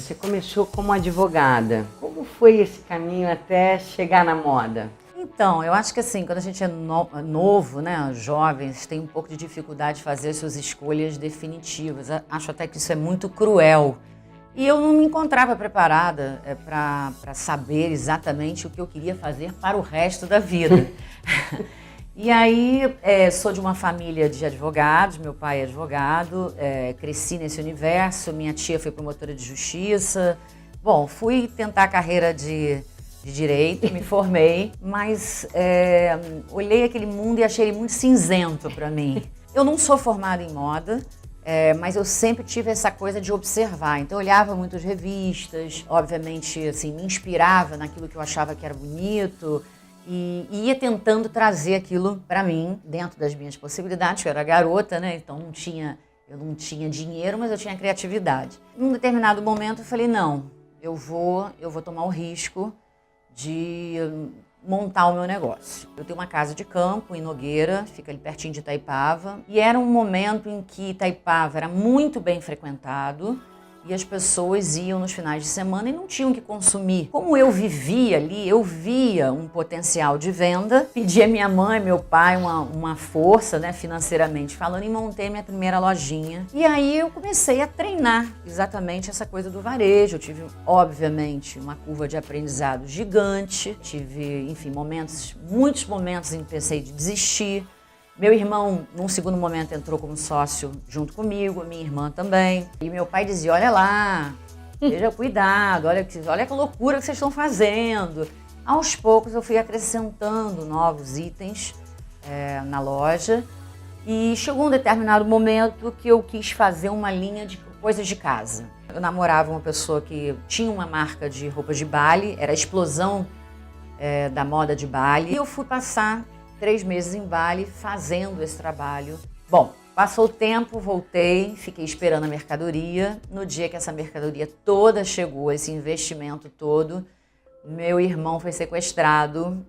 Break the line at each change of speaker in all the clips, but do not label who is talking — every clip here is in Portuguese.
você começou como advogada. Como foi esse caminho até chegar na moda?
Então, eu acho que assim, quando a gente é novo, né, jovens, tem um pouco de dificuldade de fazer as suas escolhas definitivas. Acho até que isso é muito cruel. E eu não me encontrava preparada para saber exatamente o que eu queria fazer para o resto da vida. E aí, sou de uma família de advogados, meu pai é advogado, cresci nesse universo, minha tia foi promotora de justiça. Bom, fui tentar a carreira de direito, me formei, mas olhei aquele mundo e achei ele muito cinzento para mim. Eu não sou formada em moda, mas eu sempre tive essa coisa de observar. Então eu olhava muitas revistas, obviamente assim, me inspirava naquilo que eu achava que era bonito e ia tentando trazer aquilo para mim, dentro das minhas possibilidades. Eu era garota, né? Então eu não tinha dinheiro, mas eu tinha criatividade. Em um determinado momento eu falei, não, eu vou tomar o risco de montar o meu negócio. Eu tenho uma casa de campo em Nogueira, fica ali pertinho de Itaipava, e era um momento em que Itaipava era muito bem frequentado e as pessoas iam nos finais de semana e não tinham o que consumir. Como eu vivia ali, eu via um potencial de venda, pedi a minha mãe e meu pai uma força, né, financeiramente falando, e montei minha primeira lojinha. E aí eu comecei a treinar exatamente essa coisa do varejo. Eu tive, obviamente, uma curva de aprendizado gigante, tive, enfim, muitos momentos em que pensei de desistir. Meu irmão, num segundo momento, entrou como sócio junto comigo, minha irmã também. E meu pai dizia, olha lá, seja cuidado, olha que loucura que vocês estão fazendo. Aos poucos eu fui acrescentando novos itens na loja e chegou um determinado momento que eu quis fazer uma linha de coisas de casa. Eu namorava uma pessoa que tinha uma marca de roupas de baile, era a explosão da moda de baile. E eu fui passar 3 meses em Bali fazendo esse trabalho. Bom, passou o tempo, voltei, fiquei esperando a mercadoria. No dia que essa mercadoria toda chegou, esse investimento todo, meu irmão foi sequestrado.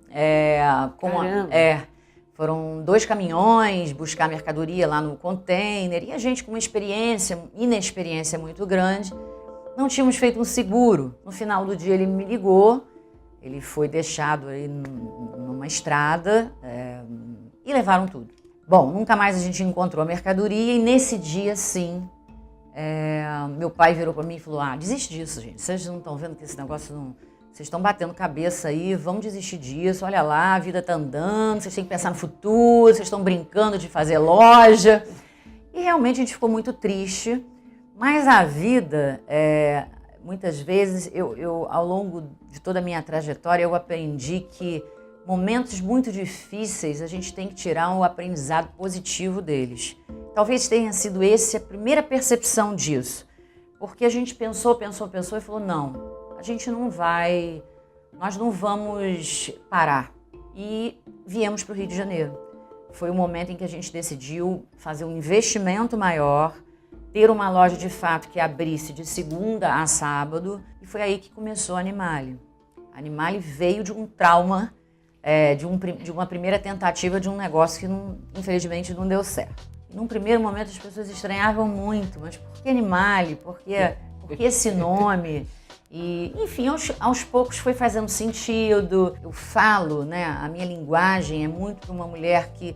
Foram 2 caminhões buscar mercadoria lá no container e a gente com uma inexperiência muito grande, não tínhamos feito um seguro. No final do dia ele me ligou. Ele foi deixado aí numa estrada e levaram tudo. Bom, nunca mais a gente encontrou a mercadoria e nesse dia, sim, meu pai virou para mim e falou, desiste disso, gente. Vocês não estão vendo que esse negócio não... Vocês estão batendo cabeça aí, vamos desistir disso. Olha lá, a vida está andando, vocês têm que pensar no futuro, vocês estão brincando de fazer loja. E realmente a gente ficou muito triste, mas a vida... Muitas vezes, eu, ao longo de toda a minha trajetória, eu aprendi que momentos muito difíceis, a gente tem que tirar um aprendizado positivo deles. Talvez tenha sido essa a primeira percepção disso. Porque a gente pensou e falou, não, nós não vamos parar. E viemos para o Rio de Janeiro. Foi o momento em que a gente decidiu fazer um investimento maior, ter uma loja de fato que abrisse de segunda a sábado, e foi aí que começou a Animale. A Animale veio de um trauma, de uma primeira tentativa de um negócio que infelizmente não deu certo. E num primeiro momento as pessoas estranhavam muito, mas por que Animale? Por que esse nome? E, enfim, aos poucos foi fazendo sentido. Eu falo, né, a minha linguagem é muito para uma mulher que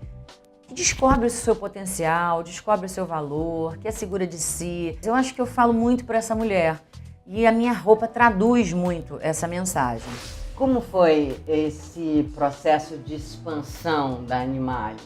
descobre o seu potencial, descobre o seu valor, que é segura de si. Eu acho que eu falo muito para essa mulher e a minha roupa traduz muito essa mensagem.
Como foi esse processo de expansão da Animale?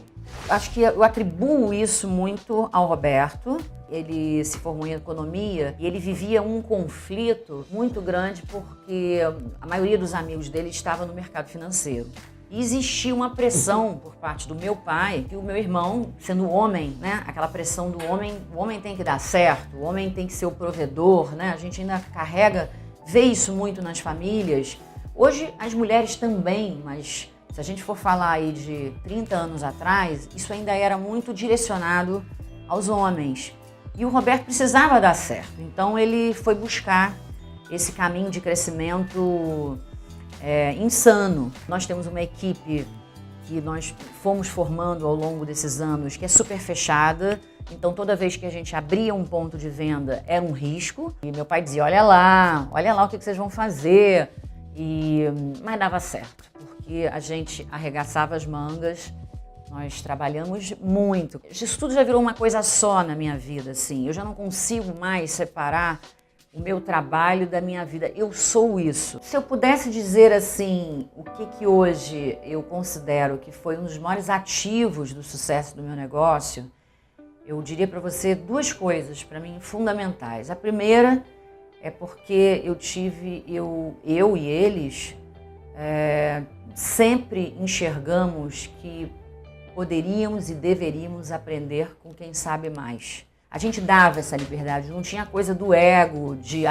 Acho que eu atribuo isso muito ao Roberto. Ele se formou em economia e ele vivia um conflito muito grande porque a maioria dos amigos dele estava no mercado financeiro. E existia uma pressão por parte do meu pai, que o meu irmão, sendo homem, né, aquela pressão do homem, o homem tem que dar certo, o homem tem que ser o provedor, né? A gente ainda vê isso muito nas famílias. Hoje as mulheres também, mas se a gente for falar aí de 30 anos atrás, isso ainda era muito direcionado aos homens. E o Roberto precisava dar certo, então ele foi buscar esse caminho de crescimento insano. Nós temos uma equipe que nós fomos formando ao longo desses anos, que é super fechada, Então, toda vez que a gente abria um ponto de venda, era um risco. E meu pai dizia, olha lá o que vocês vão fazer. Mas dava certo, porque a gente arregaçava as mangas, nós trabalhamos muito. Isso tudo já virou uma coisa só na minha vida, assim. Eu já não consigo mais separar o meu trabalho da minha vida. Eu sou isso. Se eu pudesse dizer assim, o que hoje eu considero que foi um dos maiores ativos do sucesso do meu negócio, eu diria para você 2 coisas, para mim, fundamentais. A primeira é porque eu e eles sempre enxergamos que poderíamos e deveríamos aprender com quem sabe mais. A gente dava essa liberdade, não tinha coisa do ego, de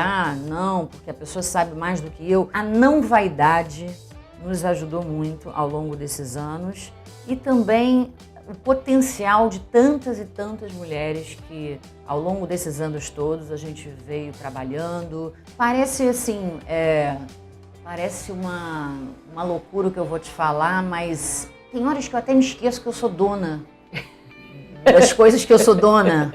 não, porque a pessoa sabe mais do que eu. A não vaidade nos ajudou muito ao longo desses anos e também o potencial de tantas e tantas mulheres que ao longo desses anos todos a gente veio trabalhando. Parece assim, parece uma loucura o que eu vou te falar, mas tem horas que eu até me esqueço que eu sou dona das coisas que eu sou dona.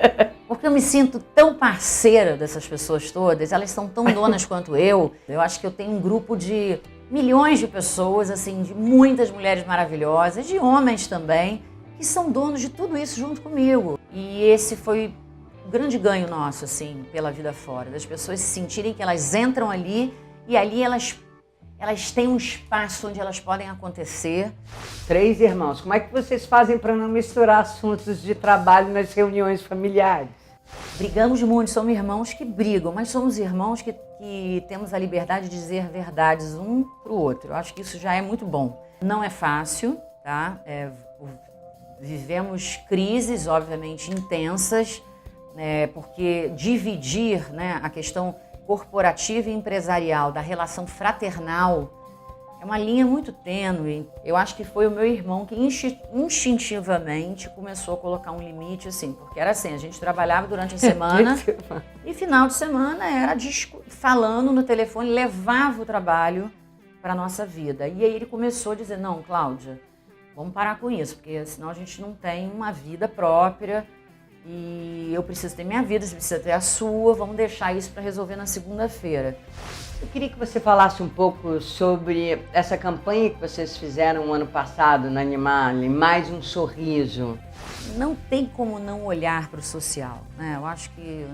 Porque eu me sinto tão parceira dessas pessoas todas, elas são tão donas quanto eu. Eu acho que eu tenho um grupo de milhões de pessoas, assim, de muitas mulheres maravilhosas, de homens também, que são donos de tudo isso junto comigo. E esse foi o grande ganho nosso, assim, pela vida fora, das pessoas se sentirem que elas entram ali e ali elas têm um espaço onde elas podem acontecer.
3 irmãos, como é que vocês fazem para não misturar assuntos de trabalho nas reuniões familiares?
Brigamos muito, somos irmãos que brigam, mas somos irmãos que temos a liberdade de dizer verdades um para o outro. Eu acho que isso já é muito bom. Não é fácil, tá? Vivemos crises, obviamente, intensas, porque dividir, né, a questão corporativa e empresarial da relação fraternal é uma linha muito tênue. Eu acho que foi o meu irmão que instintivamente começou a colocar um limite, assim, porque era assim, a gente trabalhava durante a semana e final de semana era falando no telefone, levava o trabalho para a nossa vida. E aí ele começou a dizer, não, Cláudia, vamos parar com isso, porque senão a gente não tem uma vida própria e eu preciso ter minha vida, você precisa ter a sua, vamos deixar isso para resolver na segunda-feira.
Eu queria que você falasse um pouco sobre essa campanha que vocês fizeram ano passado na Animale, Mais um Sorriso.
Não tem como não olhar para o social, né? Eu acho que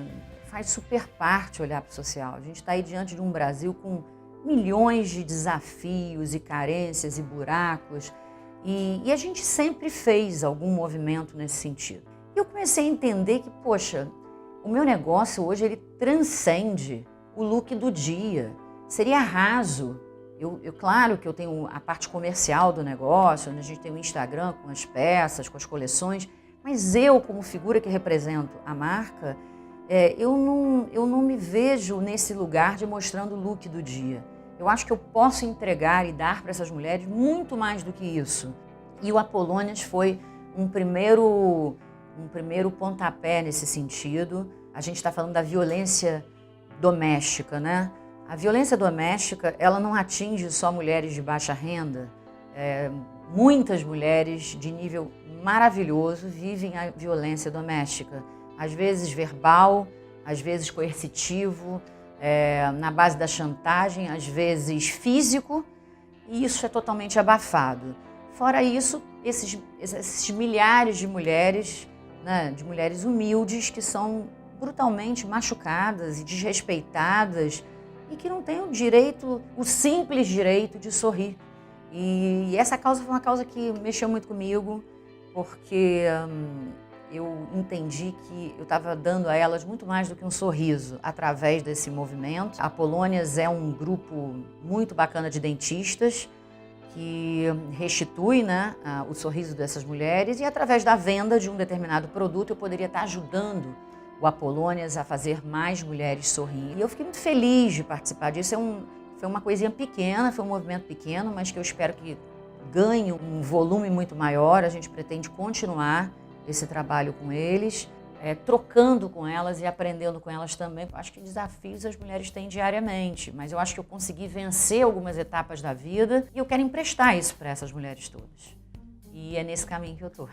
faz super parte olhar para o social. A gente está aí diante de um Brasil com milhões de desafios e carências e buracos e a gente sempre fez algum movimento nesse sentido. E eu comecei a entender que, poxa, o meu negócio hoje ele transcende o look do dia. Seria raso. Claro que eu tenho a parte comercial do negócio, onde a gente tem o Instagram com as peças, com as coleções, mas eu, como figura que represento a marca, eu não me vejo nesse lugar de mostrando o look do dia. Eu acho que eu posso entregar e dar para essas mulheres muito mais do que isso. E o Apolônias foi um primeiro pontapé nesse sentido. A gente está falando da violência doméstica, né? A violência doméstica, ela não atinge só mulheres de baixa renda. Muitas mulheres de nível maravilhoso vivem a violência doméstica. Às vezes verbal, às vezes coercitivo, na base da chantagem, às vezes físico, e isso é totalmente abafado. Fora isso, esses milhares de mulheres, né, de mulheres humildes que são brutalmente machucadas e desrespeitadas e que não têm o simples direito de sorrir. E essa causa foi uma causa que mexeu muito comigo, porque eu entendi que eu estava dando a elas muito mais do que um sorriso através desse movimento. A Apolônias é um grupo muito bacana de dentistas que restitui, né, o sorriso dessas mulheres, e através da venda de um determinado produto eu poderia estar ajudando o Apolônias a fazer mais mulheres sorrirem. E eu fiquei muito feliz de participar disso. Foi uma coisinha pequena, foi um movimento pequeno, mas que eu espero que ganhe um volume muito maior. A gente pretende continuar esse trabalho com eles, trocando com elas e aprendendo com elas também. Eu acho que desafios as mulheres têm diariamente, mas eu acho que eu consegui vencer algumas etapas da vida e eu quero emprestar isso para essas mulheres todas. E é nesse caminho que eu estou.